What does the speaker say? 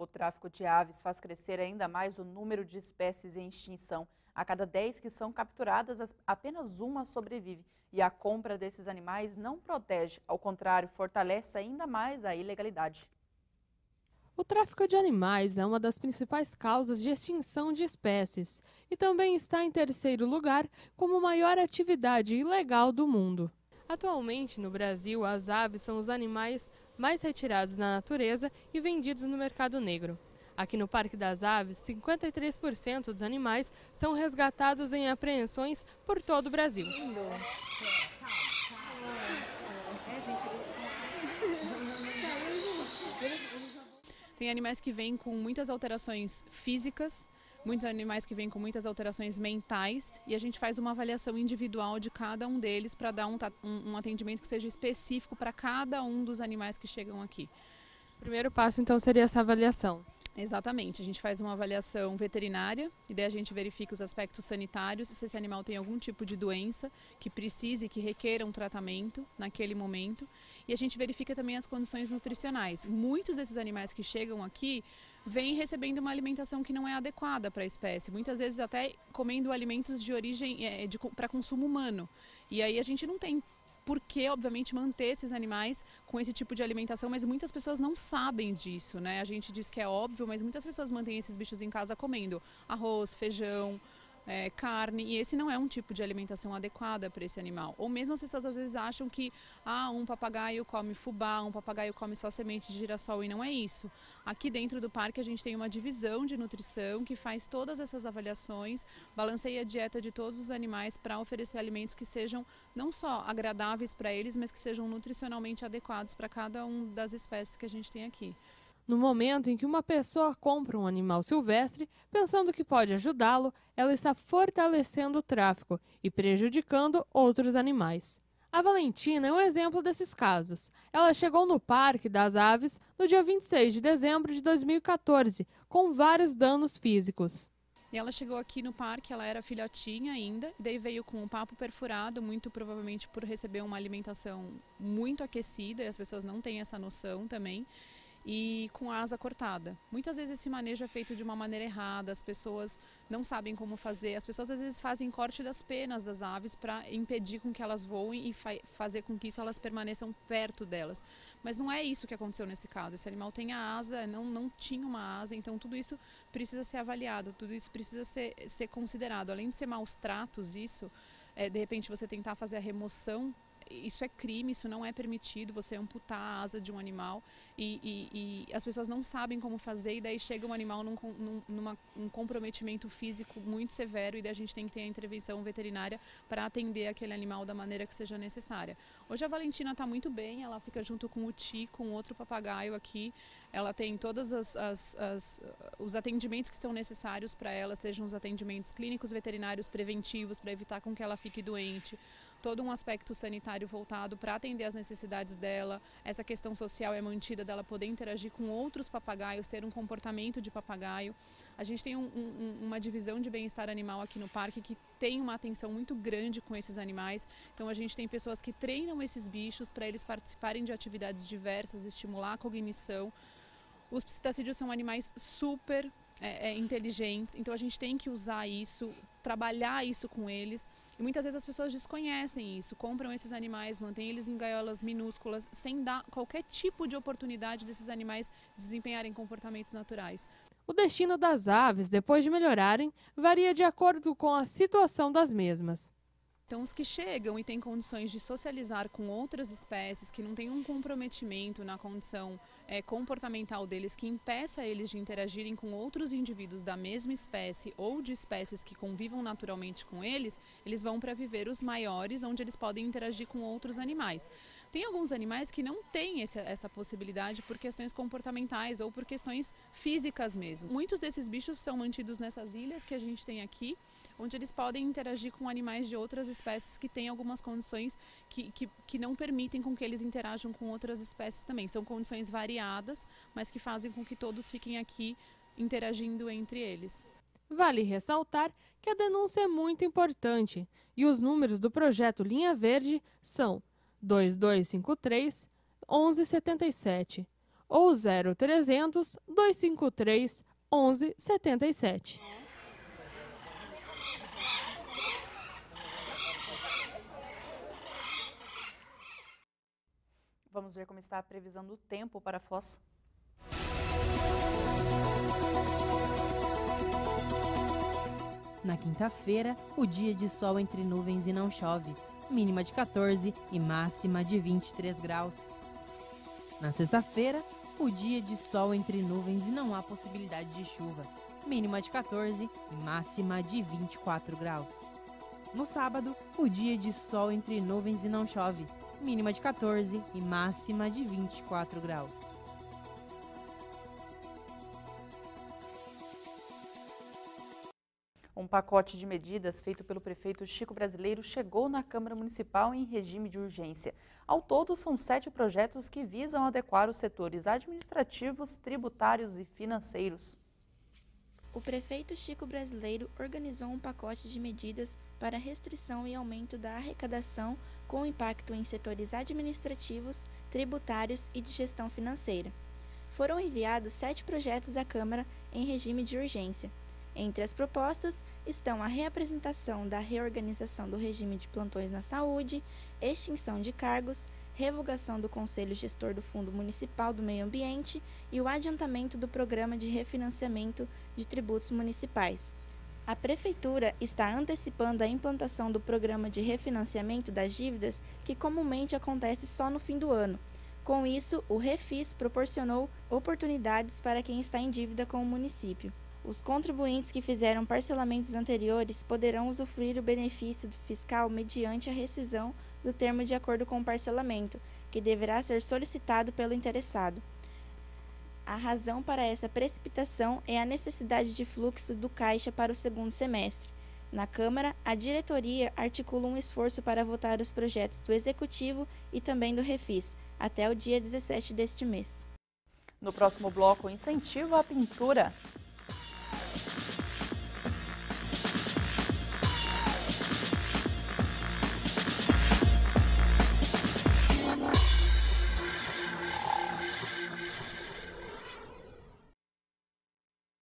O tráfico de aves faz crescer ainda mais o número de espécies em extinção. A cada 10 que são capturadas, apenas uma sobrevive. E a compra desses animais não protege, ao contrário, fortalece ainda mais a ilegalidade. O tráfico de animais é uma das principais causas de extinção de espécies e também está em terceiro lugar como maior atividade ilegal do mundo. Atualmente, no Brasil, as aves são os animais mais retirados da natureza e vendidos no mercado negro. Aqui no Parque das Aves, 53% dos animais são resgatados em apreensões por todo o Brasil. Tem animais que vêm com muitas alterações físicas, muitos animais que vêm com muitas alterações mentais, e a gente faz uma avaliação individual de cada um deles para dar um atendimento que seja específico para cada um dos animais que chegam aqui. O primeiro passo, então, seria essa avaliação. Exatamente, a gente faz uma avaliação veterinária e daí a gente verifica os aspectos sanitários, se esse animal tem algum tipo de doença que precise, que requeira um tratamento naquele momento, e a gente verifica também as condições nutricionais. Muitos desses animais que chegam aqui vêm recebendo uma alimentação que não é adequada para a espécie, muitas vezes até comendo alimentos de origem para consumo humano, e aí a gente não tem porque, obviamente, manter esses animais com esse tipo de alimentação, mas muitas pessoas não sabem disso, né? A gente diz que é óbvio, mas muitas pessoas mantêm esses bichos em casa comendo arroz, feijão, carne, e esse não é um tipo de alimentação adequada para esse animal. Ou mesmo as pessoas às vezes acham que um papagaio come fubá, um papagaio come só semente de girassol, e não é isso. Aqui dentro do parque a gente tem uma divisão de nutrição que faz todas essas avaliações, balanceia a dieta de todos os animais para oferecer alimentos que sejam não só agradáveis para eles, mas que sejam nutricionalmente adequados para cada uma das espécies que a gente tem aqui. No momento em que uma pessoa compra um animal silvestre, pensando que pode ajudá-lo, ela está fortalecendo o tráfico e prejudicando outros animais. A Valentina é um exemplo desses casos. Ela chegou no Parque das Aves no dia 26 de dezembro de 2014, com vários danos físicos. E ela chegou aqui no parque, ela era filhotinha ainda, e daí veio com o papo perfurado, muito provavelmente por receber uma alimentação muito aquecida, e as pessoas não têm essa noção também, e com a asa cortada. Muitas vezes esse manejo é feito de uma maneira errada, as pessoas não sabem como fazer, as pessoas às vezes fazem corte das penas das aves para impedir com que elas voem e fazer com que isso elas permaneçam perto delas. Mas não é isso que aconteceu nesse caso, esse animal tem a asa, não tinha uma asa, então tudo isso precisa ser avaliado, tudo isso precisa ser considerado. Além de ser maus tratos, isso, de repente você tentar fazer a remoção, isso é crime, isso não é permitido, você amputar a asa de um animal e as pessoas não sabem como fazer, e daí chega um animal num comprometimento físico muito severo, e daí a gente tem que ter a intervenção veterinária para atender aquele animal da maneira que seja necessária. Hoje a Valentina está muito bem, ela fica junto com o Ti, com outro papagaio aqui, ela tem todos os atendimentos que são necessários para ela, sejam os atendimentos clínicos, veterinários, preventivos, para evitar com que ela fique doente, todo um aspecto sanitário voltado para atender as necessidades dela, essa questão social é mantida dela poder interagir com outros papagaios, ter um comportamento de papagaio. A gente tem uma divisão de bem-estar animal aqui no parque que tem uma atenção muito grande com esses animais, então a gente tem pessoas que treinam esses bichos para eles participarem de atividades diversas, estimular a cognição. Os psitacídeos são animais super inteligentes, então a gente tem que usar isso, trabalhar isso com eles, e muitas vezes as pessoas desconhecem isso, compram esses animais, mantêm eles em gaiolas minúsculas, sem dar qualquer tipo de oportunidade desses animais desempenharem comportamentos naturais. O destino das aves, depois de melhorarem, varia de acordo com a situação das mesmas. Então, os que chegam e têm condições de socializar com outras espécies, que não têm um comprometimento na condição comportamental deles, que impeça eles de interagirem com outros indivíduos da mesma espécie ou de espécies que convivam naturalmente com eles, eles vão para viveiros maiores, onde eles podem interagir com outros animais. Tem alguns animais que não têm essa possibilidade por questões comportamentais ou por questões físicas mesmo. Muitos desses bichos são mantidos nessas ilhas que a gente tem aqui, onde eles podem interagir com animais de outras espécies que têm algumas condições que não permitem com que eles interajam com outras espécies também. São condições variadas, mas que fazem com que todos fiquem aqui interagindo entre eles. Vale ressaltar que a denúncia é muito importante e os números do projeto Linha Verde são 2253 1177 ou 0300 253 1177. Vamos ver como está a previsão do tempo para Foz. Na quinta-feira, o dia de sol entre nuvens e não chove, mínima de 14 e máxima de 23 graus. Na sexta-feira, o dia de sol entre nuvens e não há possibilidade de chuva, mínima de 14 e máxima de 24 graus. No sábado, o dia de sol entre nuvens e não chove, mínima de 14 e máxima de 24 graus. Um pacote de medidas feito pelo prefeito Chico Brasileiro chegou na Câmara Municipal em regime de urgência. Ao todo, são 7 projetos que visam adequar os setores administrativos, tributários e financeiros. O prefeito Chico Brasileiro organizou um pacote de medidas para restrição e aumento da arrecadação com impacto em setores administrativos, tributários e de gestão financeira. Foram enviados 7 projetos à Câmara em regime de urgência. Entre as propostas estão a reapresentação da reorganização do regime de plantões na saúde, extinção de cargos, revogação do Conselho Gestor do Fundo Municipal do Meio Ambiente e o adiantamento do Programa de Refinanciamento de Tributos Municipais. A Prefeitura está antecipando a implantação do Programa de Refinanciamento das Dívidas, que comumente acontece só no fim do ano. Com isso, o Refis proporcionou oportunidades para quem está em dívida com o município. Os contribuintes que fizeram parcelamentos anteriores poderão usufruir o benefício fiscal mediante a rescisão do termo de acordo com o parcelamento, que deverá ser solicitado pelo interessado. A razão para essa precipitação é a necessidade de fluxo do caixa para o segundo semestre. Na Câmara, a diretoria articula um esforço para votar os projetos do Executivo e também do Refis, até o dia 17 deste mês. No próximo bloco, incentivo à pintura.